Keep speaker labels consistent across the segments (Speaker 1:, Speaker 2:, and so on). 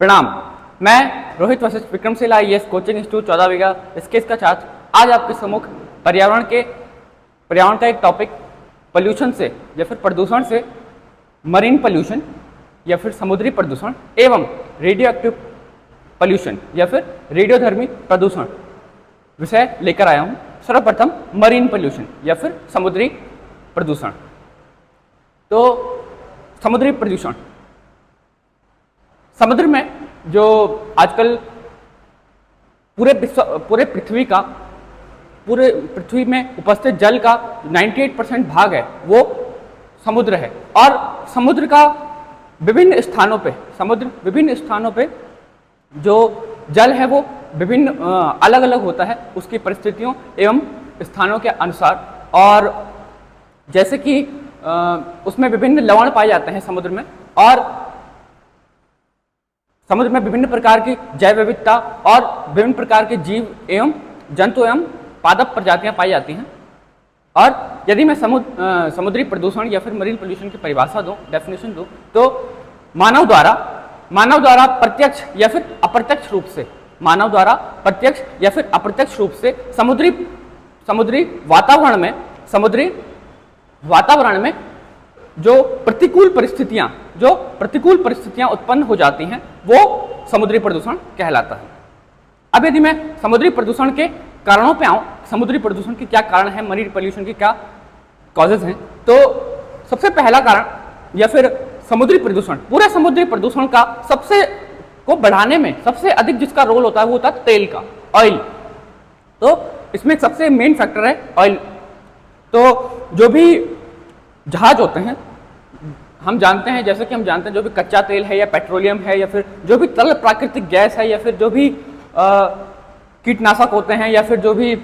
Speaker 1: प्रणाम। मैं Rohit Vashishtha Vikramshila IAS coaching institute 14 बीघा sketch का छात्र आज आपके सम्मुख पर्यावरण का एक टॉपिक पोल्यूशन से या फिर प्रदूषण से मरीन पोल्यूशन या फिर समुद्री प्रदूषण एवं रेडियो एक्टिव पोल्यूशन या फिर रेडियोधर्मी प्रदूषण विषय लेकर आया हूं। सर्वप्रथम मरीन पोल्यूशन या फिर समुद्री प्रदूषण। तो समुद्री प्रदूषण, समुद्र में जो आजकल पूरे पृथ्वी में उपस्थित जल का 98% भाग है वो समुद्र है। और समुद्र का विभिन्न स्थानों पे जो जल है वो विभिन्न अलग अलग होता है उसकी परिस्थितियों एवं स्थानों के अनुसार। और जैसे कि उसमें विभिन्न लवण पाए जाते हैं समुद्र में, और समुद्र में विभिन्न प्रकार की जैव विविधता और विभिन्न प्रकार के जीव एवं जंतु एवं पादप प्रजातियां पाई जाती हैं। और यदि मैं समुद्री प्रदूषण या फिर मरीन पोल्यूशन की परिभाषा दूं, डेफिनेशन दूं, तो मानव द्वारा प्रत्यक्ष या फिर अप्रत्यक्ष रूप से समुद्री वातावरण में जो प्रतिकूल परिस्थितियां उत्पन्न हो जाती हैं वो समुद्री प्रदूषण कहलाता है। अब यदि मैं समुद्री प्रदूषण के कारणों पे आऊं, समुद्री प्रदूषण के क्या कारण है, मरीन पोल्यूशन के क्या कॉजेज हैं, तो सबसे पहला कारण या फिर समुद्री प्रदूषण, पूरे समुद्री प्रदूषण का को बढ़ाने में सबसे अधिक जिसका रोल होता है वो होता है तेल का, ऑयल। तो इसमें सबसे मेन फैक्टर है ऑयल। तो जो भी जहाज होते हैं हम जानते हैं जो भी कच्चा तेल है या पेट्रोलियम है या फिर जो भी तरल प्राकृतिक गैस है या फिर जो भी कीटनाशक होते हैं या फिर जो भी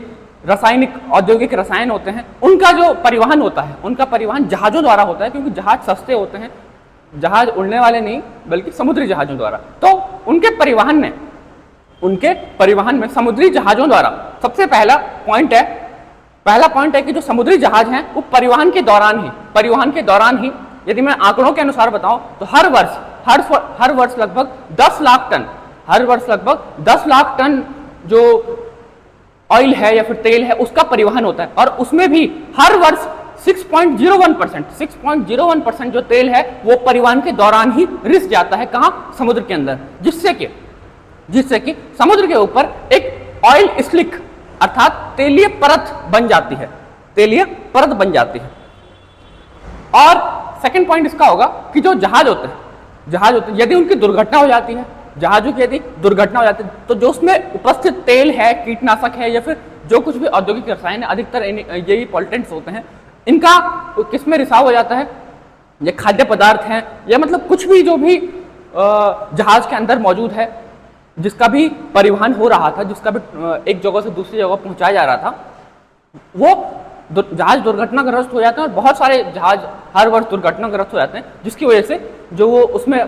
Speaker 1: औद्योगिक रसायन होते हैं, उनका जो परिवहन होता है, उनका परिवहन जहाजों द्वारा होता है, क्योंकि जहाज सस्ते होते हैं, जहाज उड़ने वाले नहीं बल्कि समुद्री जहाजों द्वारा। तो उनके परिवहन में समुद्री जहाजों द्वारा सबसे पहला पॉइंट है कि जो समुद्री जहाज हैं वो परिवहन के दौरान ही यदि मैं आंकड़ों के अनुसार बताऊं तो हर वर्ष लगभग 10 लाख टन जो ऑयल है या फिर तेल है उसका परिवहन होता है। और उसमें भी हर वर्ष 6.01% जो तेल है वो परिवहन के दौरान ही रिस जाता है, कहां? समुद्र के अंदर, जिससे कि समुद्र के ऊपर एक ऑयल स्लिक अर्थात तेलीय परत बन जाती है। और सेकंड पॉइंट इसका होगा कि जो जहाज होते हैं यदि उनकी दुर्घटना हो जाती है, तो जो उसमें उपस्थित तेल है, कीटनाशक है या फिर जो कुछ भी औद्योगिक रसायन है, अधिकतर यही पॉल्यूटेंट्स होते हैं, इनका किसमें रिसाव हो जाता है? ये खाद्य पदार्थ हैं या मतलब कुछ भी जो भी जहाज के अंदर मौजूद है, जिसका भी परिवहन हो रहा था, जिसका भी एक जगह से दूसरी जगह पहुंचाया जा रहा था, वो जहाज दुर्घटनाग्रस्त हो जाते हैं। और बहुत सारे जहाज हर वर्ष दुर्घटनाग्रस्त हो जाते हैं, जिसकी वजह से जो वो उसमें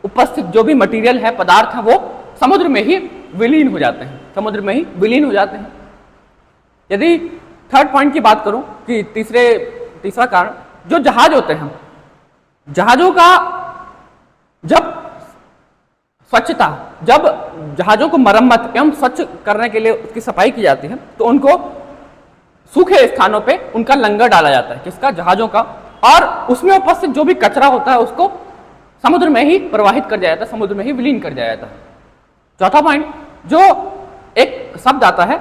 Speaker 1: उपस्थित जो भी मटेरियल है, पदार्थ है, वो समुद्र में ही विलीन हो जाते हैं। यदि थर्ड पॉइंट की बात करूं कि तीसरा कारण जो जहाज होते हैं, जहाजों का जब जहाजों को मरम्मत एवं स्वच्छ करने के लिए उसकी सफाई की जाती है, तो उनको सूखे स्थानों पे उनका लंगर डाला जाता है, किसका? जहाजों का। और उसमें उपस्थित जो भी कचरा होता है उसको समुद्र में ही प्रवाहित कर दिया जाता है, समुद्र में ही विलीन कर दिया जाता है। चौथा पॉइंट, जो एक शब्द आता है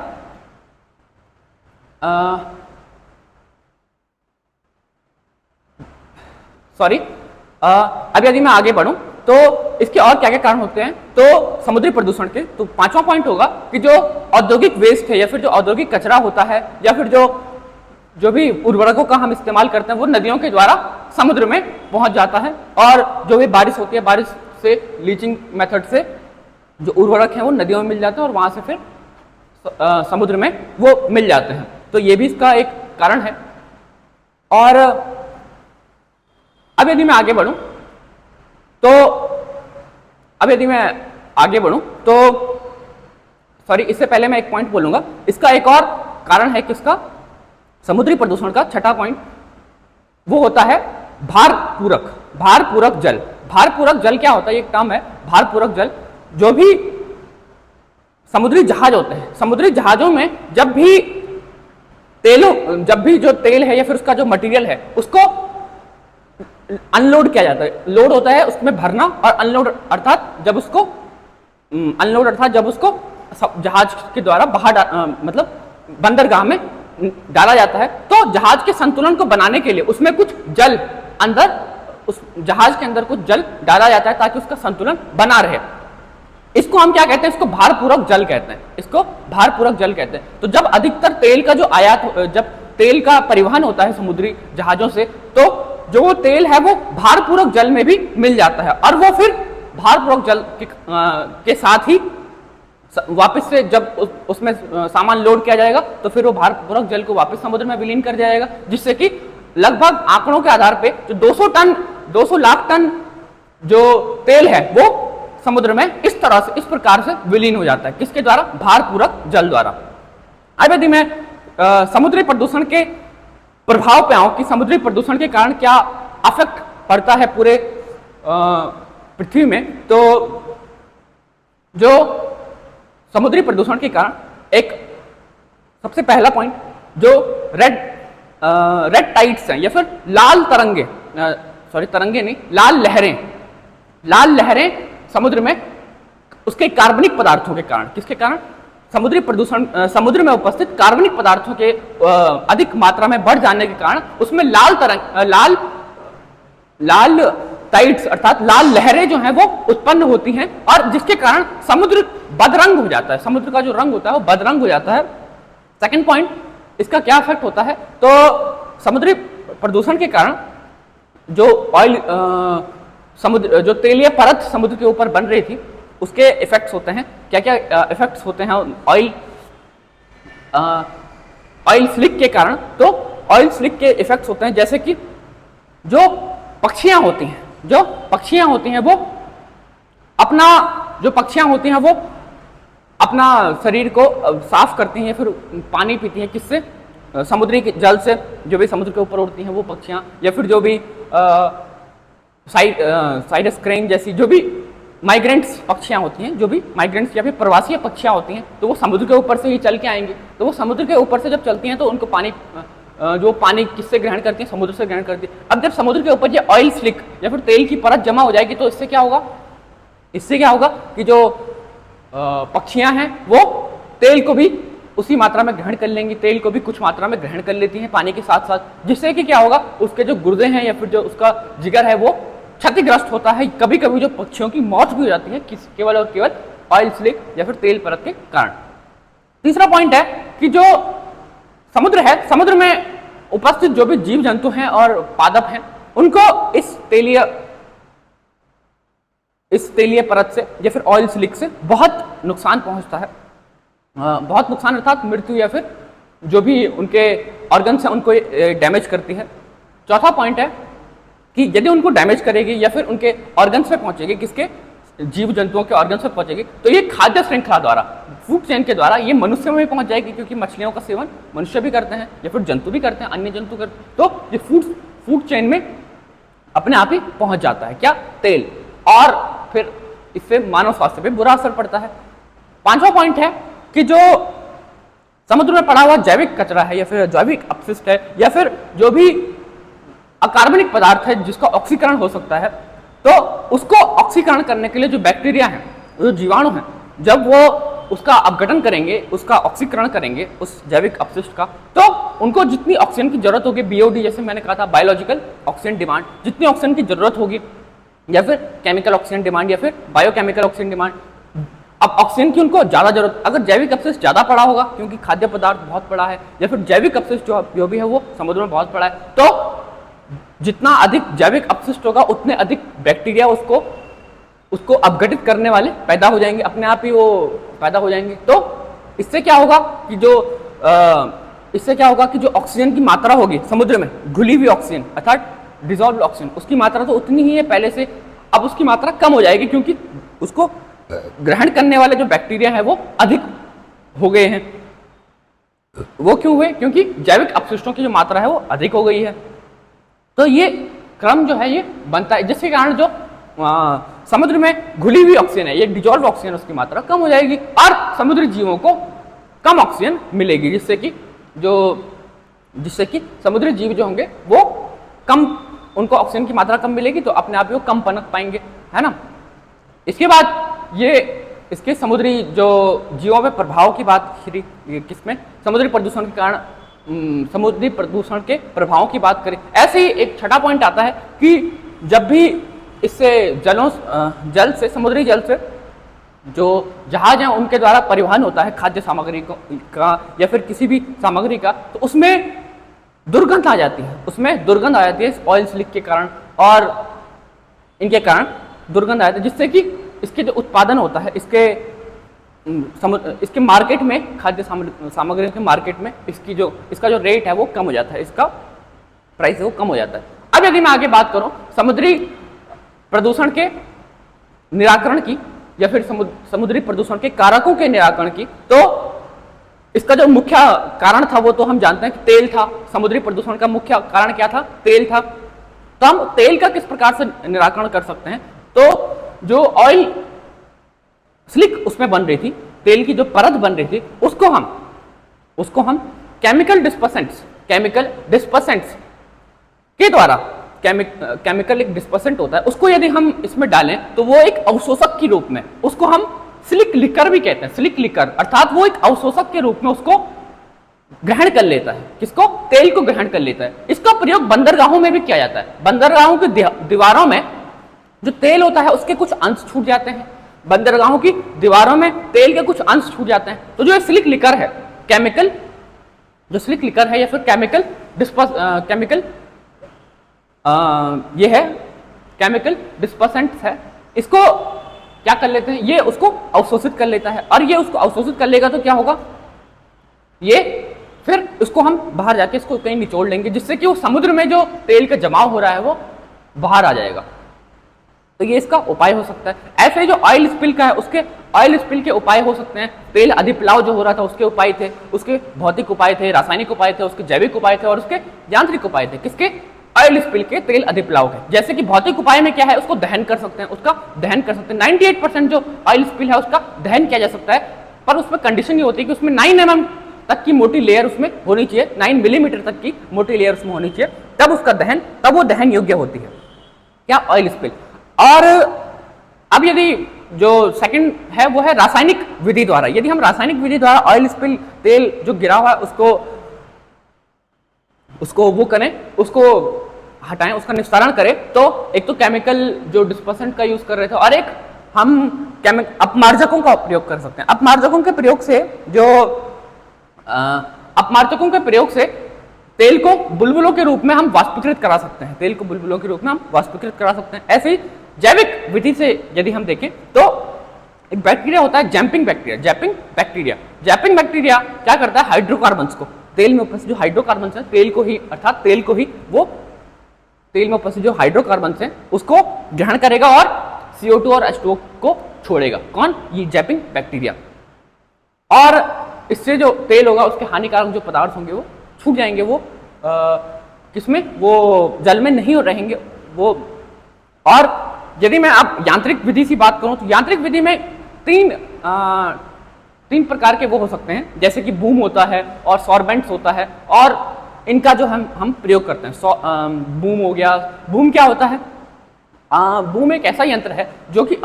Speaker 1: अब यदि मैं आगे बढ़ूं तो इसके और क्या क्या कारण होते हैं तो समुद्री प्रदूषण के, तो पांचवा पॉइंट होगा कि जो औद्योगिक वेस्ट है या फिर जो औद्योगिक कचरा होता है या फिर जो भी उर्वरकों का हम इस्तेमाल करते हैं वो नदियों के द्वारा समुद्र में पहुंच जाता है। और जो भी बारिश होती है, बारिश से लीचिंग मेथड से जो उर्वरक है वो नदियों में मिल जाते हैं और वहां से फिर समुद्र में वो मिल जाते हैं। तो ये भी इसका एक कारण है। और अब यदि मैं आगे बढ़ूं तो इससे पहले मैं एक पॉइंट बोलूंगा। इसका एक और कारण है किसका? समुद्री प्रदूषण का छठा पॉइंट वो होता है भारपूरक जल। भारपूरक जल क्या होता है, एक टर्म है भारपूरक जल। जो भी समुद्री जहाज होते हैं, समुद्री जहाजों में जब भी जो तेल है या फिर उसका जो मटेरियल है उसको अनलोड किया जाता है। लोड होता है उसमें भरना, और अनलोड अर्थात जब उसको जहाज के द्वारा बाहर मतलब बंदरगाह में डाला जाता है। तो जहाज के संतुलन को बनाने के लिए उसमें कुछ जल अंदर, उस जहाज के अंदर कुछ जल डाला जाता है ताकि उसका संतुलन बना रहे। इसको हम क्या कहते हैं, इसको भारपूरक जल कहते हैं, इसको भारपूरक जल कहते हैं। तो जब अधिकतर तेल का जो जब तेल का परिवहन होता है समुद्री जहाजों से, तो जो वो तेल है वो भारपूरक जल में भी मिल जाता है, और वो फिर भारपूरक जल के साथ ही वापस से जब उसमें सामान लोड किया जाएगा तो फिर वो भारपूरक जल को वापस समुद्र में विलीन कर जाएगा, जिससे कि लगभग आंकड़ों के आधार पे जो 200 लाख टन जो तेल है वो समुद्र में इस प्रकार से विलीन हो जाता है। किसके द्वारा? भारपूरक जल द्वारा। अब यदि मैं समुद्री प्रदूषण के प्रभाव पे आऊं कि समुद्री प्रदूषण के कारण क्या अफेक्ट पड़ता है पूरे पृथ्वी में, तो जो समुद्री प्रदूषण के कारण एक सबसे पहला पॉइंट जो रेड टाइड्स हैं या फिर लाल तरंगे, तरंगे नहीं, लाल लहरें समुद्र में उसके कार्बनिक पदार्थों के कारण। किसके कारण? समुद्री प्रदूषण, समुद्र में उपस्थित कार्बनिक पदार्थों के अधिक मात्रा में बढ़ जाने के कारण उसमें लाल टाइड्स अर्थात लाल लहरें जो हैं वो उत्पन्न होती हैं, और जिसके कारण समुद्र बदरंग हो जाता है। समुद्र का जो रंग होता है वो बदरंग हो जाता है। सेकंड पॉइंट, इसका क्या इफेक्ट होता है, तो समुद्री प्रदूषण के कारण जो ऑयल जो तेलीय परत समुद्र के ऊपर बन रही थी उसके इफेक्ट्स होते हैं। क्या क्या इफेक्ट्स होते हैं ऑयल स्लिक के कारण? तो ऑयल स्लिक के इफेक्ट्स होते हैं जैसे कि जो पक्षियां होती हैं वो अपना शरीर को साफ करती हैं या फिर पानी पीती हैं। किससे? समुद्री जल से। जो भी समुद्र के ऊपर उड़ती हैं वो पक्षियां, या फिर जो भी साइडस क्रेन जैसी जो भी माइग्रेंट्स पक्षियां होती हैं, जो भी माइग्रेंट्स या फिर प्रवासी पक्षियां होती हैं, तो वो समुद्र के ऊपर से ही चल के आएंगी। तो वो समुद्र के ऊपर से जब चलती हैं तो उनको पानी किससे ग्रहण करती हैं? समुद्र से ग्रहण करती है। अब जब समुद्र के ऊपर ये ऑयल स्लिक या फिर तेल की परत जमा हो जाएगी तो इससे क्या होगा कि जो पक्षियां हैं वो तेल को भी उसी मात्रा में ग्रहण कर लेंगी, तेल को भी कुछ मात्रा में ग्रहण कर लेती हैं पानी के साथ साथ, जिससे कि क्या होगा, उसके जो गुर्दे हैं या फिर जो उसका जिगर है वो क्षतिग्रस्त होता है। कभी कभी जो पक्षियों की मौत भी हो जाती है केवल और केवल ऑयल स्लिक या फिर तेल परत के कारण। तीसरा पॉइंट है कि जो समुद्र में उपस्थित जो भी जीव जंतु हैं और पादप हैं उनको इस तेलीय परत से या फिर ऑयल स्लिक से बहुत नुकसान पहुंचता है। बहुत नुकसान अर्थात मृत्यु या फिर जो भी उनके ऑर्गन्स हैं उनको डैमेज करती है। चौथा पॉइंट है कि यदि उनको डैमेज करेगी या फिर उनके ऑर्गन्स पे पहुंचेगी, किसके? जीव जंतुओं के ऑर्गन्स पे पहुंचेगी, तो ये खाद्य श्रृंखला द्वारा, फूड चेन के द्वारा ये मनुष्य में भी पहुंच जाएगी, क्योंकि मछलियों का सेवन मनुष्य भी करते हैं या फिर जंतु भी करते हैं, अन्य जंतु करते हैं। तो ये फूड चेन में अपने आप ही पहुंच जाता है क्या? तेल, और फिर इससे मानव स्वास्थ्य पे बुरा असर पड़ता है। पांचवा पॉइंट है कि जो समुद्र में पड़ा हुआ जैविक कचरा है या फिर जैविक अपशिष्ट है या फिर जो भी अकार्बनिक पदार्थ है जिसका ऑक्सीकरण हो सकता है, तो उसको ऑक्सीकरण करने के लिए जो बैक्टीरिया हैं, जो जीवाणु हैं, जब वो उसका अपघटन करेंगे, उसका ऑक्सीकरण करेंगे उस जैविक अपशिष्ट का, तो उनको जितनी ऑक्सीजन की जरूरत होगी, बीओडी जैसे मैंने कहा था, बायोलॉजिकल ऑक्सीजन डिमांड, जितनी ऑक्सीजन की जरूरत होगी या फिर केमिकल ऑक्सीजन डिमांड या फिर बायोकेमिकल ऑक्सीजन डिमांड, अब ऑक्सीजन की उनको ज्यादा जरूरत, अगर जैविक अपशिष्ट ज्यादा पड़ा होगा क्योंकि खाद्य पदार्थ बहुत पड़ा है या फिर जैविक अपशिष्ट जो भी है वो समुद्र में बहुत पड़ा है, तो जितना अधिक जैविक अपशिष्ट होगा उतने अधिक बैक्टीरिया उसको अपघटित करने वाले पैदा हो जाएंगे, अपने आप ही वो पैदा हो जाएंगे। तो इससे क्या होगा कि जो ऑक्सीजन की मात्रा होगी समुद्र में, घुली हुई ऑक्सीजन अर्थात डिजॉल्व ऑक्सीजन, उसकी मात्रा तो उतनी ही है पहले से, अब उसकी मात्रा कम हो जाएगी क्योंकि उसको ग्रहण करने वाले जो बैक्टीरिया है वो अधिक हो गए हैं। वो क्यों हुए? क्योंकि जैविक अपशिष्टों की जो मात्रा है वो अधिक हो गई है। तो ये क्रम जो है ये बनता है, जिसके कारण जो समुद्र में घुली हुई ऑक्सीजन है, ये डिजॉल्व ऑक्सीजन उसकी मात्रा कम हो जाएगी और समुद्री जीवों को कम ऑक्सीजन मिलेगी, जिससे कि समुद्री जीव जो होंगे वो कम, उनको ऑक्सीजन की मात्रा कम मिलेगी तो अपने आप ही वो कम पनप पाएंगे, है ना। इसके बाद ये इसके समुद्री जो जीवों पे प्रभाव की बात किसमें, समुद्री प्रदूषण के कारण समुद्री प्रदूषण के प्रभावों की बात करें। ऐसे ही एक छठा पॉइंट आता है कि जब भी इससे जल से, समुद्री जल से जो जहाज हैं उनके द्वारा परिवहन होता है खाद्य सामग्री का या फिर किसी भी सामग्री का, तो उसमें दुर्गंध आ जाती है, इस ऑयल स्लिक के कारण और इनके कारण दुर्गंध आ जाती है, जिससे कि इसके जो उत्पादन होता है, इसके मार्केट में, खाद्य सामग्री के मार्केट में इसका जो रेट है वो कम हो जाता है, इसका प्राइस है वो कम हो जाता है। अब यदि मैं आगे बात करूं समुद्री प्रदूषण के निराकरण की या फिर समुद्री प्रदूषण के कारकों के निराकरण की, तो इसका जो मुख्य कारण था वो तो हम जानते हैं कि तेल था। समुद्री प्रदूषण का मुख्य कारण क्या था, तेल था। तो हम तेल का किस प्रकार से निराकरण कर सकते हैं, तो जो ऑयल स्लिक उसमें बन रही थी, तेल की जो परत बन रही थी, उसको हम केमिकल डिस्पर्सेंट्स के द्वारा, केमिकल एक डिस्पर्सेंट होता है, उसको यदि हम इसमें डालें तो वो एक अवशोषक के रूप में, उसको हम स्लिक लिकर भी कहते हैं, स्लिक लिकर, अर्थात वो एक अवशोषक के रूप में उसको ग्रहण कर लेता है। किसको, तेल को ग्रहण कर लेता है। इसका प्रयोग बंदरगाहों में भी किया जाता है। बंदरगाहों की दीवारों में जो तेल होता है उसके कुछ अंश छूट जाते हैं, बंदरगाहों की दीवारों में तेल के कुछ अंश छूट जाते हैं, तो जो स्लिक लिकर है, जो स्लिक लिकर है या फिर केमिकल डिस्पर्सेंट्स है, इसको क्या कर लेते हैं, ये उसको अवशोषित कर लेता है, और ये उसको अवशोषित कर लेगा तो क्या होगा, ये फिर उसको हम बाहर जाके इसको कहीं निचोड़ लेंगे, जिससे कि वो समुद्र में जो तेल का जमाव हो रहा है वो बाहर आ जाएगा। तो ये इसका उपाय हो सकता है। ऐसे जो ऑयल स्पिल का है, उसके ऑयल स्पिल के उपाय हो सकते हैं। तेल अधिप्लाव जो हो रहा था उसके उपाय थे, उसके भौतिक उपाय थे, रासायनिक उपाय थे, उसके जैविक उपाय थे और उसके यांत्रिक उपाय थे। किसके, ऑयल स्पिल के, तेल अधिप्लाव के। जैसे कि भौतिक उपाय में क्या है, उसको दहन कर सकते हैं, 98% जो ऑयल स्पिल है उसका दहन किया जा सकता है, पर उसमें कंडीशन ये होती है कि उसमें 9 mm तक की मोटी लेयर उसमें होनी चाहिए, 9 मिलीमीटर तक की मोटी लेयर उसमें होनी चाहिए, तब वो दहन योग्य होती है, क्या, ऑयल स्पिल। और अब यदि जो सेकंड है वो है रासायनिक विधि द्वारा। यदि हम रासायनिक विधि द्वारा ऑयल स्पिल, तेल जो गिरा हुआ है उसको वो करें, उसको हटाएं, उसका निस्तारण करें, तो एक तो केमिकल जो डिस्पर्सेंट का यूज कर रहे थे, और एक हम अपमार्जकों का प्रयोग कर सकते हैं। अपमार्जकों के प्रयोग से तेल को बुलबुलों के रूप में हम वाष्पीकृत करा सकते हैं, ऐसे ही जैविक विधि से यदि हम देखें तो एक बैक्टीरिया होता है, जैपिंग बैक्टीरिया क्या करता है, हाइड्रोकार्बन्स को, तेल में उपस्थित जो हाइड्रोकार्बन्स है, तेल में उपस्थित जो हाइड्रोकार्बन्स है उसको ग्रहण करेगा और CO2 और H2O को छोड़ेगा। कौन, ये जैपिंग बैक्टीरिया। और इससे जो तेल होगा उसके हानिकारक जो पदार्थ होंगे वो छूट जाएंगे, वो किसमें, वो जल में नहीं रहेंगे वो। और यदि मैं अब यांत्रिक विधि की बात करूं तो यांत्रिक विधि में तीन प्रकार के वो हो सकते हैं, जैसे कि बूम होता है और सॉर्बेंट्स होता है, और इनका जो हम प्रयोग करते हैं। बूम हो गया, बूम क्या होता है, बूम एक ऐसा यंत्र है जो कि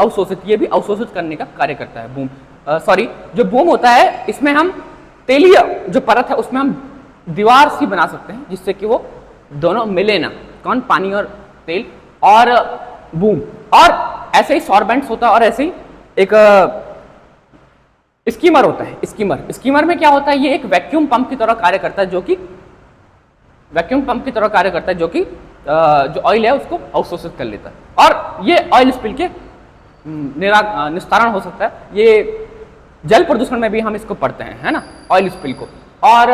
Speaker 1: ये भी अवशोषित करने का कार्य करता है। जो बूम होता है, इसमें हम तेलीय जो परत है उसमें हम दीवार सी बना सकते हैं, जिससे कि वो दोनों मिले ना, कौन, पानी और तेल और बूम। और ऐसे ही सॉर्बेंट्स होता है, और ऐसे ही एक स्कीमर होता है। स्कीमर में क्या होता है, ये एक वैक्यूम पंप की तरह कार्य करता है, जो कि जो ऑयल है उसको अवशोषित कर लेता है, और ये ऑयल स्पिल के निस्तारण हो सकता है। ये जल प्रदूषण में भी हम इसको पढ़ते हैं, है ना, ऑयल स्पिल को। और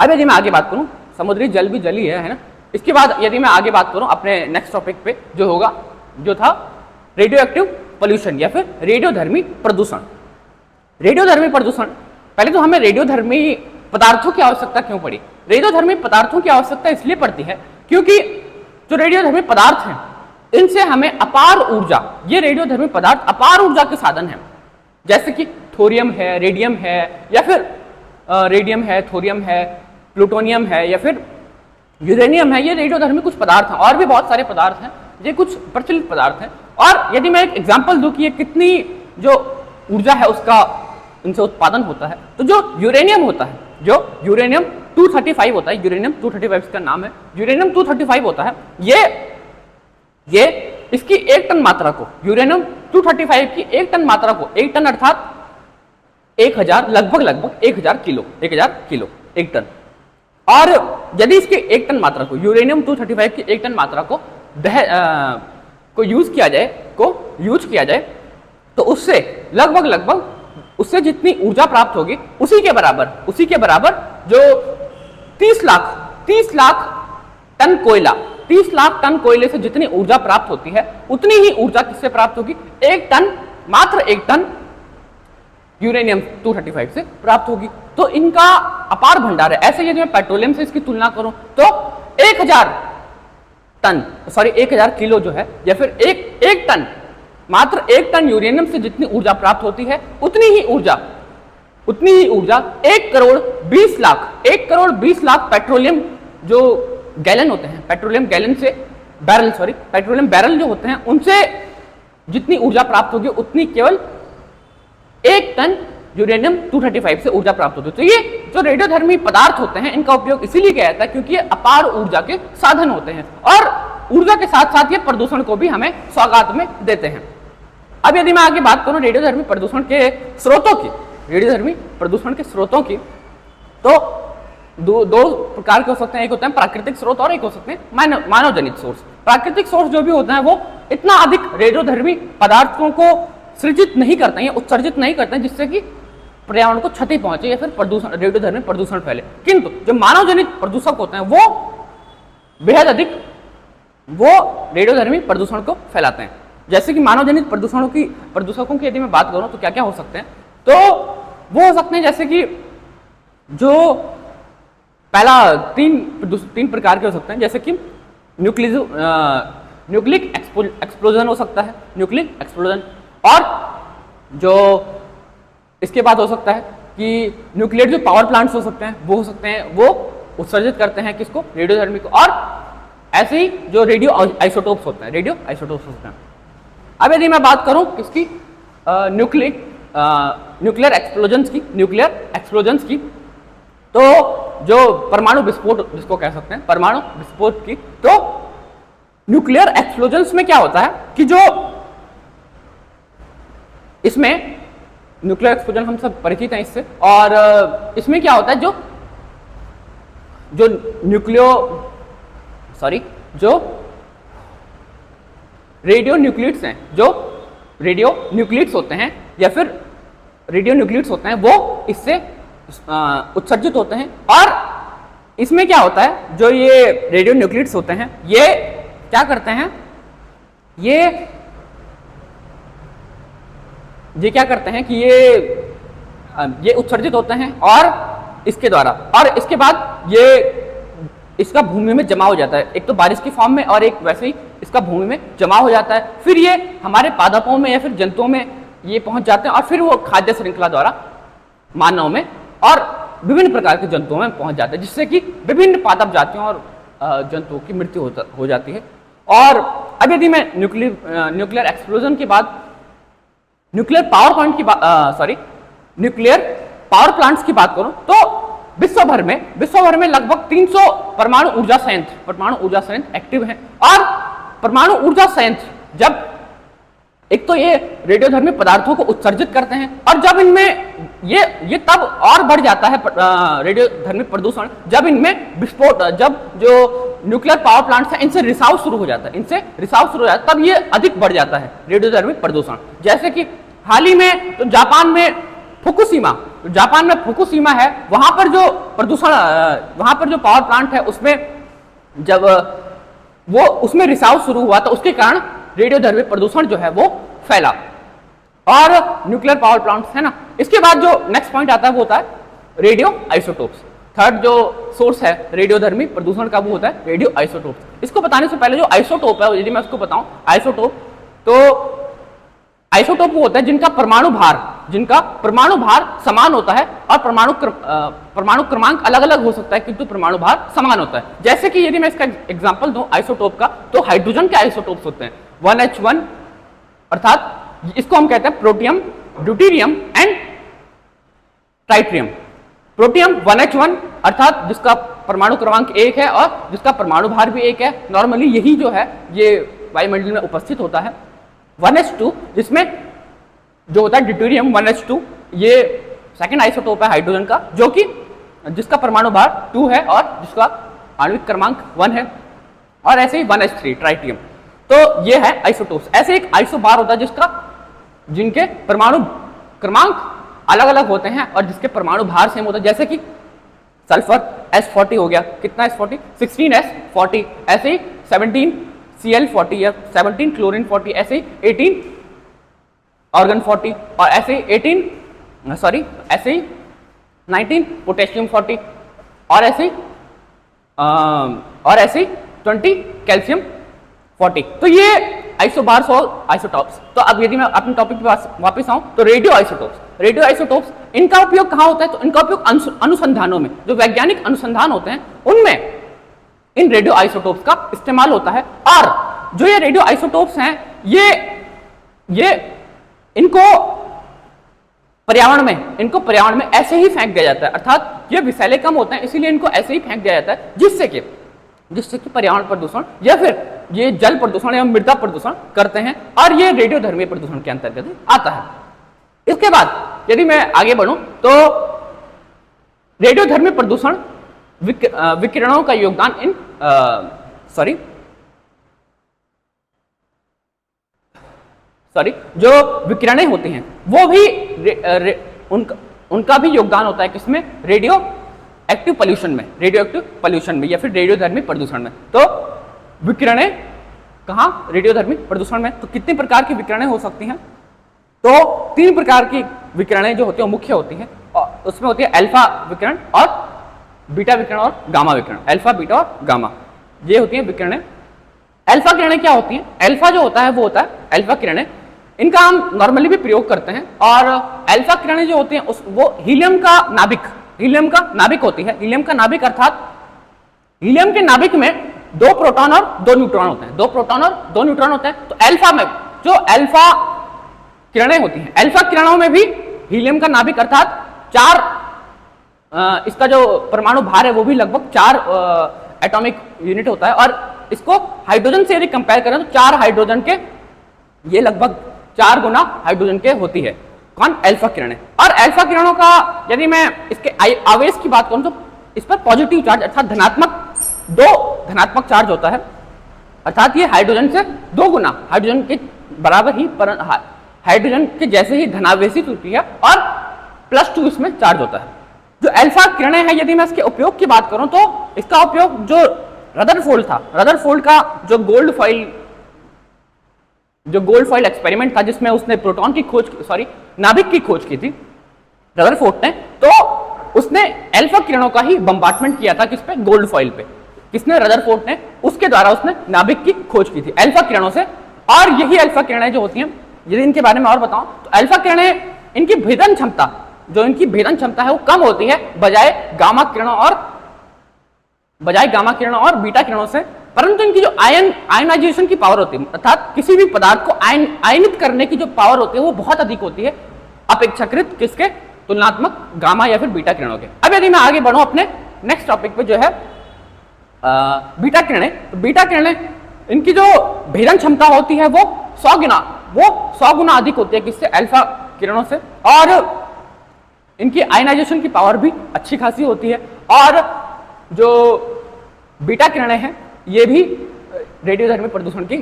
Speaker 1: अब यदि मैं आगे बात करूं, समुद्री जल भी जल ही है ना। इसके बाद यदि मैं आगे बात करूं अपने नेक्स्ट टॉपिक पे, जो था रेडियो एक्टिव पोल्यूशन या फिर रेडियोधर्मी प्रदूषण। पहले तो हमें रेडियोधर्मी पदार्थों की आवश्यकता क्यों पड़ी? रेडियोधर्मी पदार्थों की आवश्यकता इसलिए पड़ती है क्योंकि जो रेडियोधर्मी पदार्थ हैं इनसे हमें अपार ऊर्जा, ये रेडियोधर्मी पदार्थ अपार ऊर्जा के साधन हैं, जैसे कि थोरियम है, रेडियम है, या फिर रेडियम है, थोरियम है, प्लूटोनियम है, या फिर यूरेनियम है। ये रेडियोधर्मी कुछ पदार्थ हैं, और भी बहुत सारे पदार्थ हैं, ये कुछ प्रचलित पदार्थ हैं। और यदि मैं एक एग्जांपल दूं कि ये कितनी जो ऊर्जा है उसका इनसे उत्पादन होता है, तो जो यूरेनियम होता है, जो यूरेनियम 235 होता है, यूरेनियम 235 इसका नाम है, यूरेनियम 235 होता है, ये इसकी 1 टन मात्रा को, यूरेनियम 235 की 1 टन मात्रा को, 1 टन अर्थात 1000, लगभग 1000 किलो, 1 टन। और यदि इसके 1 टन मात्रा को, यूरेनियम 235 की 1 टन मात्रा को यूज किया जाए, तो उससे लगभग उससे जितनी ऊर्जा प्राप्त होगी उसी के बराबर जो 30 लाख टन कोयला, 30 लाख टन कोयले से जितनी ऊर्जा प्राप्त होती है, उतनी ही ऊर्जा किससे प्राप्त होगी? मात्र 1 टन यूरेनियम 235 से प्राप्त होगी। तो इनका अपार भंडार है। ऐसे यदि मैं पेट्रोलियम से इसकी तुलना करूं तो 1000 किलो जो है, या फिर एक टन, मात्र 1 टन यूरेनियम से जितनी ऊर्जा प्राप्त होती है, उतनी ही ऊर्जा 1 करोड़ 20 लाख पेट्रोलियम जो गैलन होते हैं, पेट्रोलियम बैरल जो होते हैं, उनसे जितनी ऊर्जा प्राप्त होगी उतनी केवल 1 टन यूरेनियम 235 से ऊर्जा प्राप्त होती है। तो ये जो रेडियोधर्मी पदार्थ होते हैं, इनका उपयोग इसीलिए किया जाता है क्योंकि ये अपार ऊर्जा के साधन होते हैं, और ऊर्जा के साथ साथ ये प्रदूषण को भी हमें सौगात में देते हैं। अब यदि मैं आगे बात करूं रेडियोधर्मी प्रदूषण के स्रोतों की, तो दो प्रकार के हो सकते हैं। एक होते हैं प्राकृतिक स्रोत और एक हो सकते हैं मानव जनित सोर्स। प्राकृतिक सोर्स जो भी होते हैं वो इतना अधिक रेडियोधर्मी पदार्थों को सृजित नहीं करते हैं, उत्सर्जित नहीं करते हैं जिससे कि पर्यावरण को क्षति पहुंचे या फिर रेडियोधर्मी प्रदूषण फैले। किंतु जो मानव जनित प्रदूषक होते हैं वो बेहद अधिक रेडियोधर्मी प्रदूषण को फैलाते हैं। जैसे कि मानव जनित प्रदूषकों की यदि मैं बात करूं तो क्या क्या हो सकते हैं, तो वो हो सकते हैं जैसे कि जो पहला तीन प्रकार के हो सकते हैं, जैसे कि न्यूक्लिक एक्सप्लोजन हो सकता है, न्यूक्लिक एक्सप्लोजन। और जो इसके बाद हो सकता है कि न्यूक्लियर जो पावर प्लांट्स हो सकते हैं वो हो सकते हैं, वो उत्सर्जित करते हैं किसको? रेडियोधर्मी को। और ऐसे ही जो रेडियो आइसोटोप्स होते हैं। अब यदि मैं बात करूं किसकी, न्यूक्लियर एक्सप्लोजन्स की, तो जो परमाणु विस्फोट जिसको कह सकते हैं, परमाणु विस्फोट की, तो न्यूक्लियर एक्सप्लोजन्स में क्या होता है कि जो इसमें न्यूक्लियर एक्सप्लोजन हम सब परिचित हैं इससे, और इसमें क्या होता है जो रेडियो न्यूक्लिड्स हैं, जो रेडियो न्यूक्लिड्स होते हैं या फिर रेडियो न्यूक्लिड्स होते हैं, वो इससे उत्सर्जित होते हैं। और इसमें क्या होता है, जो ये रेडियो न्यूक्लिड्स होते हैं ये क्या करते हैं, ये क्या करते हैं कि ये उत्सर्जित होते हैं और इसके द्वारा, और इसके बाद ये इसका भूमि में जमा हो जाता है, एक तो बारिश की फॉर्म में और एक वैसे ही इसका भूमि में जमा हो जाता है। फिर ये हमारे पादपों में या फिर जंतुओं में ये पहुंच जाते हैं, और फिर वो खाद्य श्रृंखला द्वारा मानव में और विभिन्न प्रकार के जंतुओं में पहुंच जाते हैं, जिससे कि विभिन्न पादप जातियों और जंतुओं की मृत्यु हो जाती है। और अब यदि मैं न्यूक्लियर एक्सप्लोजन के बाद न्यूक्लियर पावर प्लांट्स की बात करूं, तो विश्व भर में लगभग 300 परमाणु ऊर्जा संयंत्र एक्टिव हैं। और परमाणु ऊर्जा संयंत्र जब एक तो ये रेडियोधर्मी पदार्थों को उत्सर्जित करते हैं, और जब इनमें ये तब और बढ़ जाता है रेडियोधर्मी प्रदूषण जब इनमें विस्फोट, जब जो न्यूक्लियर पावर प्लांट्स हैं इनसे रिसाव शुरू हो जाता है, तब ये अधिक बढ़ जाता है रेडियोधर्मी प्रदूषण। जैसे कि हाल ही में तो जापान में फुकुशिमा है, वहां पर जो प्रदूषण, वहां पर जो पावर प्लांट है उसमें जब वो उसमें रिसाव शुरू हुआ तो उसके कारण रेडियोधर्मी प्रदूषण जो है वो फैला। और न्यूक्लियर पावर प्लांट्स है ना। इसके बाद जो नेक्स्ट पॉइंट आता है वो होता है रेडियो आइसोटोप्स। थर्ड जो सोर्स है रेडियोधर्मी प्रदूषण का वो होता है रेडियो आइसोटोप। इसको बताने से पहले जो आइसोटोप है यदि मैं उसको बताऊं आइसोटोप, तो आइसोटोप वो होता है जिनका परमाणु भार समान होता है और परमाणु क्रमांक अलग अलग हो सकता है किंतु परमाणु भार समान होता है। जैसे कि यदि मैं इसका एग्जांपल दूं आइसोटोप का, तो हाइड्रोजन के आइसोटोप्स होते हैं 1H1, अर्थात इसको हम कहते हैं protium, deuterium and ट्राइट्रियम। Protium 1H1 अर्थात जिसका परमाणु क्रमांक 1 है और जिसका परमाणु भार भी 1 है। नॉर्मली यही जो है ये वायुमंडल में उपस्थित होता है। 1H2 जिसमें जो होता है ड्यूटेरियम 1H2, ये सेकंड आइसोटोप है हाइड्रोजन का, जो कि जिसका परमाणु भार 2 है और जिसका आणविक क्रमांक 1 है। और ऐसे ही 1H3 ट्राइटियम। तो ये है आइसोटोप्स। ऐसे एक आइसोबार होता है जिनके परमाणु क्रमांक अलग अलग होते हैं और जिसके परमाणु भार सेम होता है। जैसे कि सल्फर S40 हो गया, कितना S40 16S40, ऐसे ही 17Cl40 या 17 क्लोरीन 40, ऐसे ही 18 ऑर्गन 40 और ऐसे ही 19 पोटेशियम 40 और ऐसे ही 20 कैल्शियम 40। तो ये आइसोबार्स और आइसोटॉप्स। तो अब यदि मैं अपने टॉपिक पे वापस आऊं तो रेडियो आइसोटॉप्स इनका उपयोग कहां होता है? तो इनका उपयोग अनुसंधानों में, जो वैज्ञानिक अनुसंधान होते हैं उनमें इन रेडियो आइसोटोप्स का इस्तेमाल होता है। और जो ये रेडियो आइसोटोप्स हैं ये इनको पर्यावरण में ऐसे ही फेंक दिया जाता है, अर्थात ये विषैले कम होते हैं इसीलिए इनको ऐसे ही फेंक दिया जाता है, जिससे कि पर्यावरण प्रदूषण या फिर ये जल प्रदूषण या मृदा प्रदूषण करते हैं और ये रेडियोधर्मी प्रदूषण के अंतर्गत आता है। इसके बाद यदि मैं आगे बढ़ूं तो रेडियोधर्मी प्रदूषण विकिरणों का योगदान जो विकिरणें होती हैं वो भी उनका भी योगदान होता है किसमें? रेडियो एक्टिव पॉल्यूशन में या फिर रेडियोधर्मी प्रदूषण में। तो विकिरणें कहां? रेडियोधर्मी प्रदूषण में। तो कितने प्रकार की विकिरणें हो सकती हैं? तो 3 प्रकार की विकिरणें जो होती हैं मुख्य होती हैं, और उसमें होती है अल्फा विकिरण और बीटा विकिरण और गामा विकिरण। अल्फा, बीटा और गामा, ये होती हैं विकिरणें। अल्फा किरणें क्या होती हैं? अल्फा जो होता है वो होता है अल्फा किरणें, इनका हम नॉर्मली भी प्रयोग करते हैं। और अल्फा किरणें जो होती हैं वो हीलियम का नाभिक होती है। हीलियम का नाभिक अर्थात हीलियम के नाभिक में 2 प्रोटॉन और 2 न्यूट्रॉन होते हैं। 2 प्रोटॉन और 2 न्यूट्रॉन होते हैं। तो अल्फा में जो अल्फा किरणें होती हैं, अल्फा किरणों में भी हीलियम का नाभिक अर्थात 4 इसका जो परमाणु भार है वो भी लगभग 4 एटॉमिक यूनिट होता है। और इसको हाइड्रोजन से यदि कंपेयर करें तो 4 हाइड्रोजन के ये लगभग 4 गुना हाइड्रोजन के होती है। कौन? अल्फा किरणें। और अल्फा किरणों का यदि मैं इसके आवेश की बात करूं तो इस पर पॉजिटिव चार्ज अर्थात धनात्मक चार्ज होता है, अर्थात ये हाइड्रोजन से 2 गुना हाइड्रोजन के बराबर ही हाइड्रोजन के जैसे ही धनावेशित होती है और +2 इसमें चार्ज होता है। जो अल्फा किरणें हैं यदि मैं इसके उपयोग की बात करूं तो इसका उपयोग जो रदरफोर्ड का जो गोल्ड फॉइल एक्सपेरिमेंट था जिसमें उसने नाभिक की खोज की थी रदरफोर्ड ने, तो उसने अल्फा किरणों का ही बम्बार्टमेंट किया था किस पे? गोल्ड फॉइल पे। किसने? रदरफोर्ड ने। उसके द्वारा उसने नाभिक की खोज की थी अल्फा किरणों से। और यही अल्फा किरणें जो होती हैं, यदि इनके बारे में और बताऊं तो अल्फा किरणें इनकी भेदन क्षमता है वो कम होती है बजाय गामा किरणों और बीटा किरणों से। परंतु इनकी जो आयनाइजेशन की पावर होती है, अर्थात किसी भी पदार्थ को आयनित करने की जो पावर होती है वो बहुत अधिक होती है अपेक्षाकृत किसके? तुलनात्मक गामा या फिर बीटा किरणों के। अब यदि मैं आगे बढ़ूं अपने नेक्स्ट टॉपिक पे जो है बीटा किरणें, तो बीटा किरणें इनकी जो भेदन क्षमता होती है वो 100 गुना अधिक होती है किससे? अल्फा किरणों से। और इनकी आयनाइजेशन की पावर भी अच्छी खासी होती है। और जो बीटा किरणें हैं ये भी रेडियोधर्मी प्रदूषण की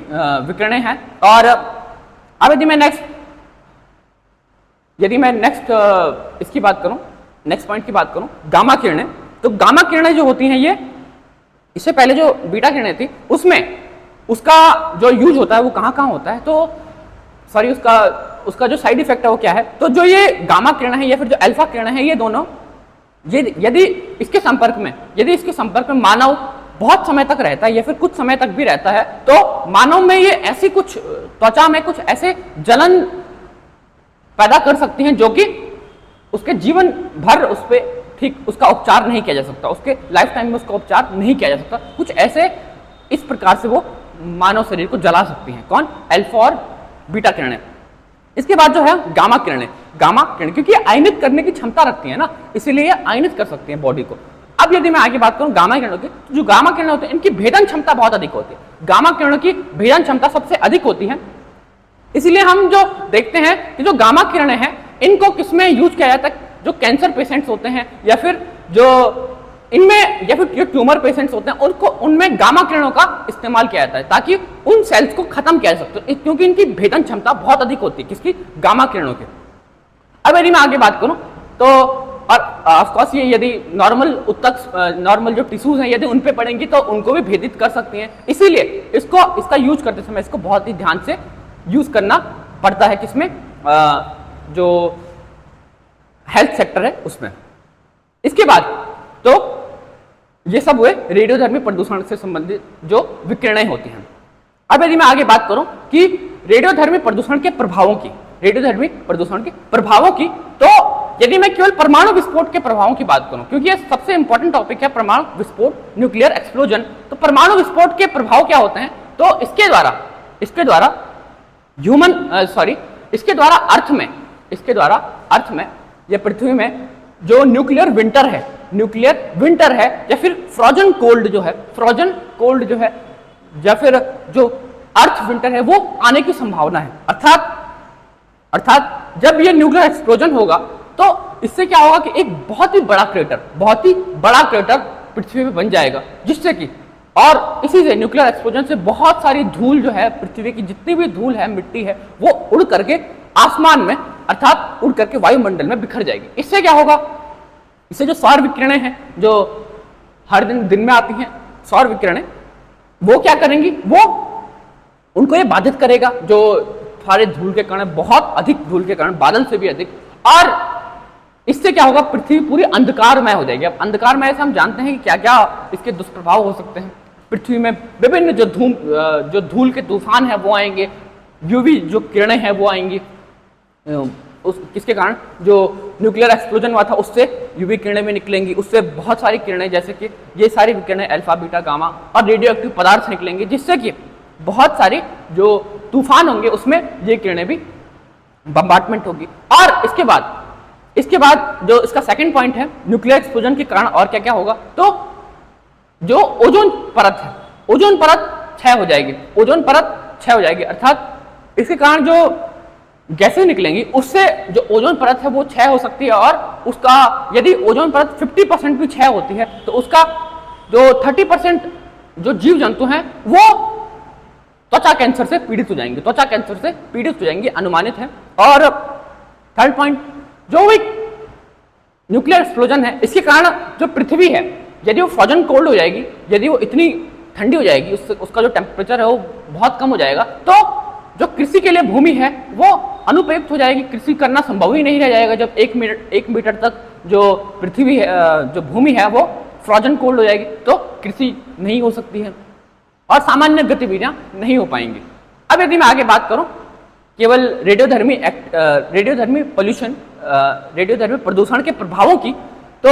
Speaker 1: विकिरणें हैं। और अब यदि मैं नेक्स्ट इसकी बात करूं, नेक्स्ट पॉइंट की बात करूं, गामा किरणें, तो गामा किरणें जो होती हैं ये इससे पहले जो बीटा किरणें थी उसमें उसका जो यूज होता है वो कहां होता है? तो उसका जो साइड इफेक्ट है वो क्या है? तो जो ये गामा किरणें हैं या फिर जो अल्फा किरणें हैं ये दोनों यदि इसके संपर्क में मानव बहुत समय तक रहता है या फिर कुछ समय तक भी रहता है, तो मानव में ये ऐसी कुछ त्वचा में कुछ ऐसे जलन पैदा कर सकती हैं जो कि उसके जीवन भर उस पर ठीक उसका उपचार नहीं किया जा सकता, उसके लाइफ टाइम में उसका उपचार नहीं किया जा सकता। कुछ ऐसे इस प्रकार से वो मानव शरीर को जला सकती हैं। कौन? अल्फा और बीटा किरणें। इसके बाद जो है गामा किरणें। गामा किरण क्योंकि आयनित करने की क्षमता रखती है ना, इसीलिए ये आयनित कर सकती है बॉडी को। अब यदि मैं आगे बात करूं गामा किरणों की, तो जो गामा किरण होते हैं इनकी भेदन क्षमता बहुत अधिक होती है। गामा किरणों की भेदन क्षमता सबसे अधिक होती है, इसलिए हम जो देखते हैं कि जो गामा किरणें हैं इनको किसमें यूज किया जाता है? जो कैंसर पेशेंट्स होते हैं या फिर जो इनमें या फिर जो ट्यूमर पेशेंट्स होते हैं उनको उनमें गामा किरणों का इस्तेमाल किया जाता है ताकि उन सेल्स को खत्म किया जा सके, क्योंकि इनकी भेदन क्षमता बहुत अधिक होती है। किसकी? गामा किरणों की। अब यदि मैं आगे बात करूं तो और ऑफकोर्स ये यदि नॉर्मल जो टिश्यूज हैं यदि उन पे पड़ेंगी तो उनको भी भेदित कर सकती हैं, इसीलिए इसका यूज करते समय इसको बहुत ही ध्यान से यूज करना पड़ता है। किसमें? जो हेल्थ सेक्टर है उसमें। इसके बाद तो ये सब हुए रेडियोधर्मी प्रदूषण से संबंधित जो विकिरणें होती हैं। अब यदि मैं आगे बात करूं कि रेडियोधर्मी प्रदूषण के प्रभावों की, तो यदि मैं केवल परमाणु विस्फोट के प्रभावों की बात करूं, क्योंकि ये सबसे इंपॉर्टेंट टॉपिक है परमाणु विस्फोट, न्यूक्लियर एक्सप्लोजन, तो परमाणु विस्फोट के प्रभाव क्या होते हैं? तो इसके द्वारा अर्थ में या पृथ्वी में जो न्यूक्लियर विंटर है या फिर फ्रोजन कोल्ड जो है या फिर जो अर्थ विंटर है वो आने की संभावना है। अर्थात जब ये न्यूक्लियर एक्सप्लोजन होगा तो इससे क्या होगा कि एक बहुत ही बड़ा क्रेटर पृथ्वी पे बन जाएगा, जिससे कि और इसी से न्यूक्लियर एक्सप्लोजन से बहुत सारी धूल जो है पृथ्वी की जितनी भी धूल है, मिट्टी है, वो उड़ करके आसमान में अर्थात उड़ करके वायुमंडल में बिखर जाएगी। इससे क्या होगा? इससे जो सौर विकिरणें हैं जो हर दिन में आती हैं, सौर विकिरणें वो क्या करेंगी? वो उनको ये बाधित करेगा, जो सारे धूल के कारण, बहुत अधिक धूल के कारण, बादल से भी अधिक, और इससे क्या होगा? पृथ्वी पूरी अंधकारमय हो जाएगी। अब अंधकारमय से हम जानते हैं कि क्या क्या इसके दुष्प्रभाव हो सकते हैं। पृथ्वी में विभिन्न जो धूल के तूफान है वो आएंगे, यूवी जो किरणें हैं वो आएंगी, किसके कारण? जो न्यूक्लियर एक्सप्लोजन हुआ था उससे यूवी किरणें भी निकलेंगी, उससे बहुत सारी किरणें जैसे कि ये सारी किरणें अल्फा, बीटा, गामा और रेडियो एक्टिव पदार्थ निकलेंगे, जिससे कि बहुत सारी जो तूफान होंगे उसमें ये किरणें भी बम्बार्टमेंट होगी। और इसके बाद जो इसका सेकंड पॉइंट है न्यूक्लियर एक्सप्लोजन के कारण और क्या क्या होगा? तो जो ओजोन परत है, ओजोन परत क्षय हो जाएगी, अर्थात इसके कारण जो गैसें निकलेंगी उससे जो ओजोन परत है वो क्षय हो सकती है, और उसका यदि ओजोन परत 50% भी क्षय होती है तो उसका जो 30% जो जीव जंतु हैं वो त्वचा कैंसर से पीड़ित हो जाएंगे, अनुमानित है। और थर्ड पॉइंट, जो एक न्यूक्लियर एक्सप्लोजन है इसके कारण जो पृथ्वी है यदि वो फ्रोजन कोल्ड हो जाएगी, यदि वो इतनी ठंडी हो जाएगी, उसका जो टेम्परेचर है वो बहुत कम हो जाएगा, तो जो कृषि के लिए भूमि है वो अनुपयुक्त हो जाएगी, कृषि करना संभव ही नहीं रह जाएगा। जब 1 मीटर तक जो पृथ्वी है, जो भूमि है वो फ्रोजन कोल्ड हो जाएगी तो कृषि नहीं हो सकती है और सामान्य गतिविधियां नहीं हो पाएंगी। अब यदि मैं आगे बात करूं केवल रेडियोधर्मी प्रदूषण के प्रभावों की, तो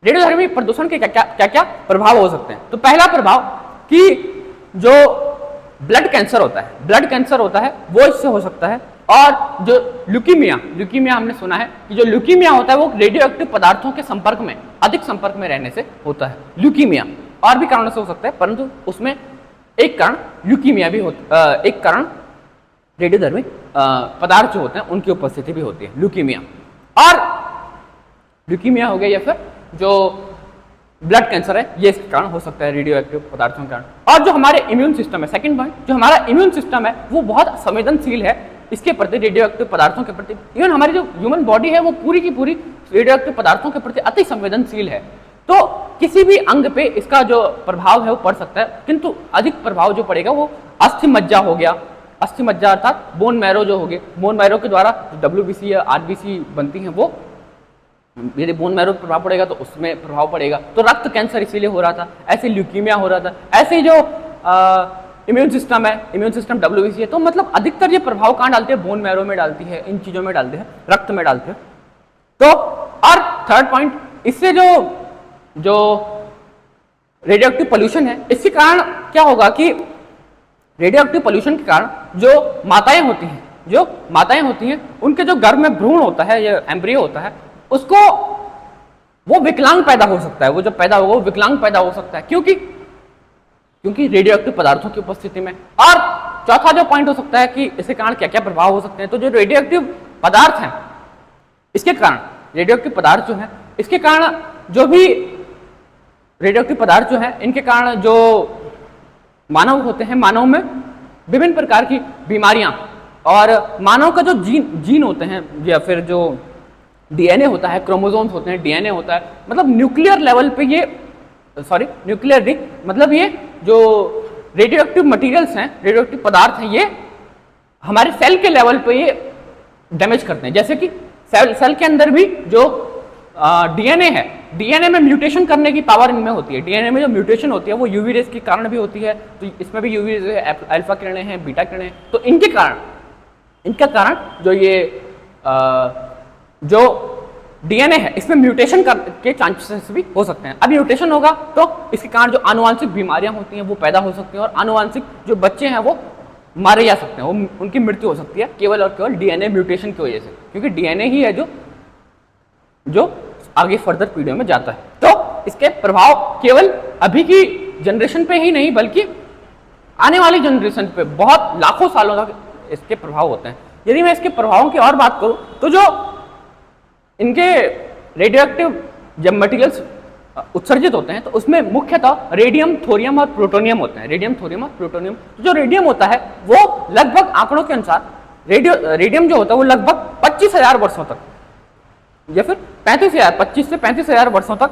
Speaker 1: रेडियोधर्मी प्रदूषण के क्या क्या प्रभाव हो सकते हैं? तो पहला प्रभाव कि जो ब्लड कैंसर होता है वो इससे हो सकता है, और जो ल्यूकीमिया हमने सुना है कि जो ल्यूकीमिया होता है वो रेडियो एक्टिव पदार्थों के अधिक संपर्क में रहने से होता है। ल्यूकीमिया और भी कारणों से हो सकता है, परंतु उसमें एक कारण ल्यूकीमिया भी होता है, एक कारण रेडियोधर्मी पदार्थ जो होते हैं उनकी उपस्थिति भी होती है, ल्यूकीमिया हो गया या फिर जो ब्लड कैंसर है ये इसके कारण हो सकता है, रेडियो एक्टिव पदार्थों के कारण। और जो हमारे इम्यून सिस्टम है, सेकंड पॉइंट, जो हमारा इम्यून सिस्टम है वो बहुत संवेदनशील है इसके प्रति, रेडियो एक्टिव पदार्थों के प्रति। इवन हमारी जो ह्यूमन बॉडी है वो पूरी की पूरी रेडियो एक्टिव पदार्थों के प्रति अति संवेदनशील है, तो किसी भी अंग पे इसका जो प्रभाव है वो पड़ सकता है, किंतु अधिक प्रभाव जो पड़ेगा वो अस्थि मज्जा हो गया, अस्थि मज्जा अर्थात बोन मैरो जो हो गए, बोन मैरो के द्वारा WBC या RBC बनती हैं वो यदि बोन मैरो पर प्रभाव पड़ेगा तो उसमें प्रभाव पड़ेगा। तो रक्त कैंसर इसीलिए हो रहा था, ऐसे ल्यूकीमिया हो रहा था, ऐसे ही जो इम्यून सिस्टम है, इम्यून सिस्टम WBC है, तो मतलब अधिकतर ये प्रभाव कहाँ डालती है, बोन मैरो में डालती है, इन चीजों में डालती है, रक्त में डालती है। तो और थर्ड पॉइंट, इससे जो रेडियोएक्टिव पोल्यूशन है, इसके कारण क्या होगा कि रेडियोएक्टिव पोल्यूशन के कारण जो माताएं होती हैं उनके जो गर्भ में भ्रूण होता है या एम्ब्रियो होता है, उसको वो विकलांग पैदा हो सकता है, वो जब पैदा होगा वो विकलांग पैदा हो सकता है, क्योंकि रेडियोएक्टिव पदार्थों की उपस्थिति में। और चौथा जो पॉइंट हो सकता है कि इसके कारण क्या क्या प्रभाव हो सकते हैं, तो जो रेडियोएक्टिव पदार्थ हैं, इसके कारण रेडियोएक्टिव पदार्थ जो है, इसके कारण जो भी रेडियोएक्टिव पदार्थ जो है, इनके कारण जो मानव होते हैं, मानव में विभिन्न प्रकार की बीमारियां, और मानव का जो जीन होते हैं या फिर जो DNA होता है, क्रोमोसोम्स होते हैं, DNA होता है, मतलब न्यूक्लियर लेवल पे ये मतलब ये जो रेडियोएक्टिव मटेरियल्स हैं, रेडियोएक्टिव पदार्थ हैं, ये हमारे सेल के लेवल पे ये डैमेज करते हैं। जैसे कि सेल के अंदर भी जो DNA है, DNA में म्यूटेशन करने की पावर इनमें होती है। DNA में जो म्यूटेशन होती है वो UV रेस के कारण भी होती है, तो इसमें भी UV रेस, अल्फा किरणें हैं, बीटा किरणें हैं, तो इनका कारण जो ये जो DNA है, इसमें म्यूटेशन के चांसेस भी हो सकते हैं। अब म्यूटेशन होगा तो इसके कारण जो आनुवांशिक बीमारियां होती हैं वो पैदा हो सकती हैं, और आनुवांशिक जो बच्चे हैं वो मारे जा सकते हैं, उनकी मृत्यु हो सकती है केवल और केवल DNA म्यूटेशन की वजह से, क्योंकि DNA ही है जो आगे फर्दर पीढ़ियों में जाता है। तो इसके प्रभाव केवल अभी की जनरेशन पे ही नहीं, बल्कि आने वाली जनरेशन पे बहुत लाखों सालों तक इसके प्रभाव होते हैं। यदि मैं इसके प्रभावों की और बात करूं तो जो इनके रेडियोएक्टिव जब मटेरियल्स उत्सर्जित होते हैं तो उसमें मुख्यतः रेडियम, थोरियम और प्लूटोनियम होते हैं। रेडियम, थोरियम और प्लूटोनियम। तो जो रेडियम होता है वो लगभग आंकड़ों के अनुसार रेडियम जो होता है वो लगभग 25,000 वर्षों तक या फिर 25 से 35,000 वर्षों तक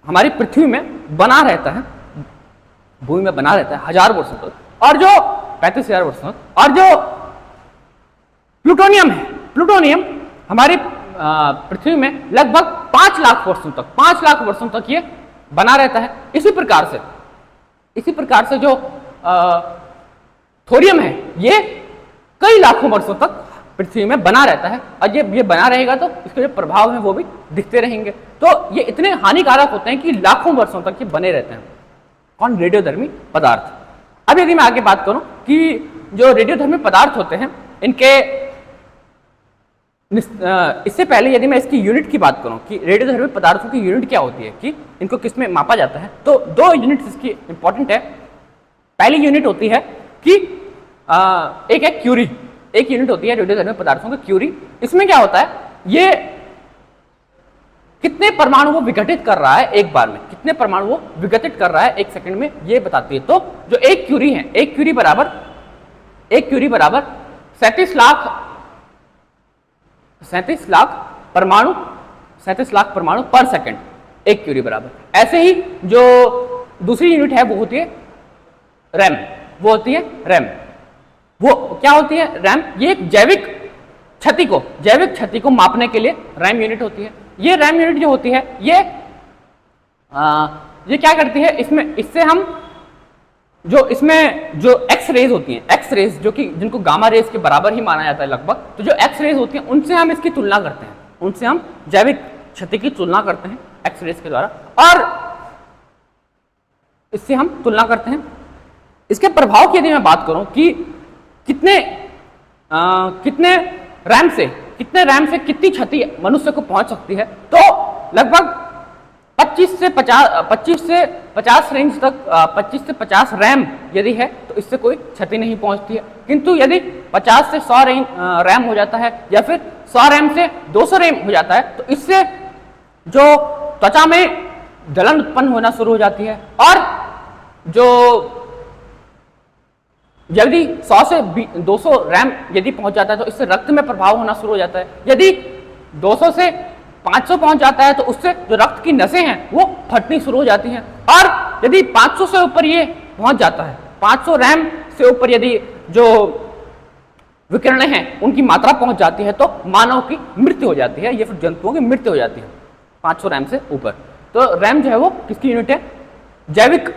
Speaker 1: हमारी पृथ्वी में बना रहता है, भूमि में बना रहता है 1000 वर्षों तक, और जो 35,000 वर्षों तक। और जो प्लूटोनियम है, प्लूटोनियम हमारी पृथ्वी में लगभग 5 लाख वर्षों तक ये बना रहता है। इसी प्रकार से जो थोरियम है ये कई लाखों वर्षों तक पृथ्वी में बना रहता है, और ये बना रहेगा तो इसके जो प्रभाव हैं वो भी दिखते रहेंगे। तो ये इतने हानिकारक होते हैं कि लाखों वर्षों तक ये बने रहते हैं। कौन? रेडियोधर्मी पदार्थ। अब यदि मैं आगे बात करूं कि जो रेडियोधर्मी पदार्थ होते हैं इनके इससे पहले यदि मैं इसकी यूनिट की बात करूं कि रेडियोधर्मी पदार्थों की यूनिट क्या होती है, कि इनको किस में मापा जाता है, तो 2 यूनिट्स इसकी इंपॉर्टेंट है। पहली यूनिट होती है कि एक है क्यूरी, एक यूनिट होती है रेडियोधर्मी पदार्थों की क्यूरी। इसमें क्या होता है, ये कितने परमाणु वो विघटित कर रहा है एक बार में, कितने परमाणु वो विघटित कर रहा है एक सेकंड में, ये बताती है। तो जो एक क्यूरी है, एक क्यूरी बराबर 37 लाख परमाणु पर सेकंड, एक क्यूरी बराबर। ऐसे ही जो दूसरी यूनिट है वो होती है रैम, वो क्या होती है? रैम। ये एक जैविक क्षति को मापने के लिए रैम यूनिट होती है। ये रैम यूनिट जो होती है ये क्या करती है, इसमें जो एक्स रेज होती हैं, एक्स रेज जो कि जिनको गामा रेज के बराबर ही माना जाता है लगभग, तो जो एक्स रेज होती हैं उनसे हम इसकी तुलना करते हैं, उनसे हम जैविक क्षति की तुलना करते हैं एक्स रेज के द्वारा, और इससे हम तुलना करते हैं। इसके प्रभाव की यदि मैं बात करूं कि कितने रैम से कितनी क्षति मनुष्य को पहुंच सकती है, तो लगभग 25 से 50 रेंज तक 25 से 50 रैम यदि है तो इससे कोई क्षति नहीं पहुंचती है। किंतु यदि 50 से 100 रैम हो जाता है या फिर 100 रैम से 200 रैम हो जाता है तो इससे जो त्वचा में जलन उत्पन्न होना शुरू हो जाती है, और जो यदि 100 से 200 रैम यदि पहुंच जाता है तो इससे रक्त में प्रभाव होना शुरू हो जाता है। यदि 200 से 500 पहुंच जाता है तो उससे जो रक्त की नसें हैं वो फटनी शुरू हो जाती हैं, और यदि 500 से ऊपर ये पहुंच जाता है, 500 रैम से ऊपर यदि जो विकिरणें हैं उनकी मात्रा पहुंच जाती है तो मानव की मृत्यु हो जाती है या फिर जंतुओं की मृत्यु हो जाती है 500 रैम से ऊपर। तो रैम जो है वो किसकी यूनिट है? जैविक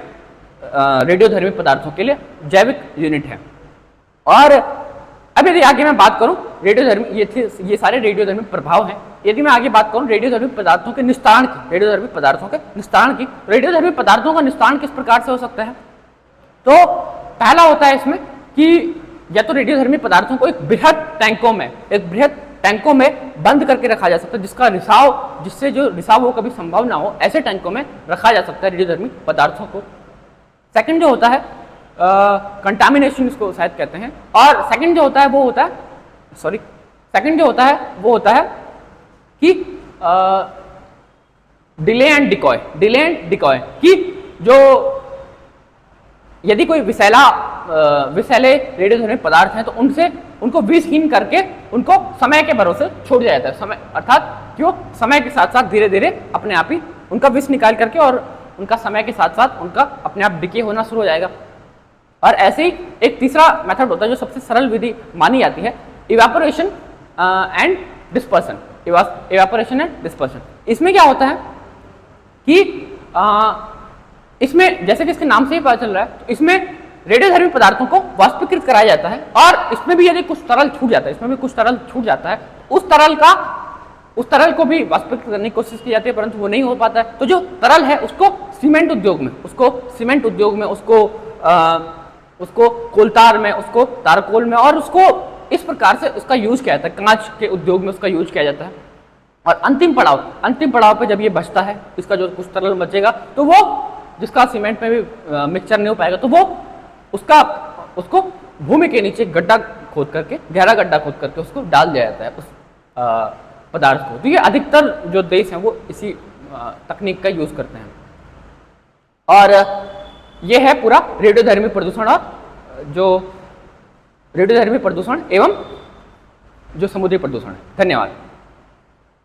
Speaker 1: रेडियोधर्मी पदार्थों के लिए जैविक यूनिट है। और अब यदि आगे मैं बात करूं रेडियोधर्मी, ये सारे रेडियोधर्मी प्रभाव हैं। यदि मैं आगे बात करूं रेडियोधर्मी पदार्थों के निस्तारण की, रेडियोधर्मी पदार्थों के निस्तारण की, रेडियोधर्मी पदार्थों का निस्तारण किस प्रकार से हो सकता है? तो पहला होता है इसमें कि या तो रेडियोधर्मी पदार्थों को एक बृहद टैंकों में बंद करके रखा जा सकता है, जिसका रिसाव, जिससे जो रिसाव हो कभी संभव ना हो, ऐसे टैंकों में रखा जा सकता है रेडियोधर्मी पदार्थों को। सेकंड जो होता है कंटामिनेशन, इसको शायद कहते हैं। और सेकंड जो होता है वो होता है कि डिले एंड डिकॉय कि जो यदि कोई विषैले रेडियोधर्मी पदार्थ हैं तो उनको विषहीन करके उनको समय के भरोसे छोड़ दिया जाता है। समय अर्थात क्यों? समय के साथ साथ धीरे धीरे अपने आप ही उनका विष निकाल करके और उनका समय के साथ साथ उनका अपने आप डिके होना शुरू हो जाएगा। और ऐसे ही एक तीसरा मेथड होता है जो सबसे सरल विधि मानी जाती है, इवेपोरेशन एंड डिस्पर्सन। इसमें क्या होता है कि इसमें जैसे कि इसके नाम से ही पता चल रहा है, तो इसमें रेडियोधर्मी पदार्थों को वाष्पीकृत कराया जाता है और इसमें भी यदि कुछ तरल छूट जाता है, उस तरल को भी वाष्पीकृत करने की कोशिश की जाती है, परंतु वो नहीं हो पाता है। तो जो तरल है उसको सीमेंट उद्योग में, उसको कोलतार में, उसको तारकोल में, और उसको इस प्रकार से उसका यूज किया जाता है, कांच के उद्योग में उसका यूज किया जाता है। और अंतिम पड़ाव पे जब ये बचता है, इसका जो कुछ तरल बचेगा, तो वो जिसका सीमेंट में भी मिक्सचर नहीं हो पाएगा, तो वो उसको भूमि के नीचे गहरा गड्ढा खोद करके उसको डाल दिया जाता है उस पदार्थ को। तो ये अधिकतर जो देश हैं वो इसी तकनीक का यूज करते हैं। और ये है पूरा रेडियोधर्मी प्रदूषण, और जो रेडियोधर्मी प्रदूषण एवं जो समुद्री प्रदूषण है। धन्यवाद।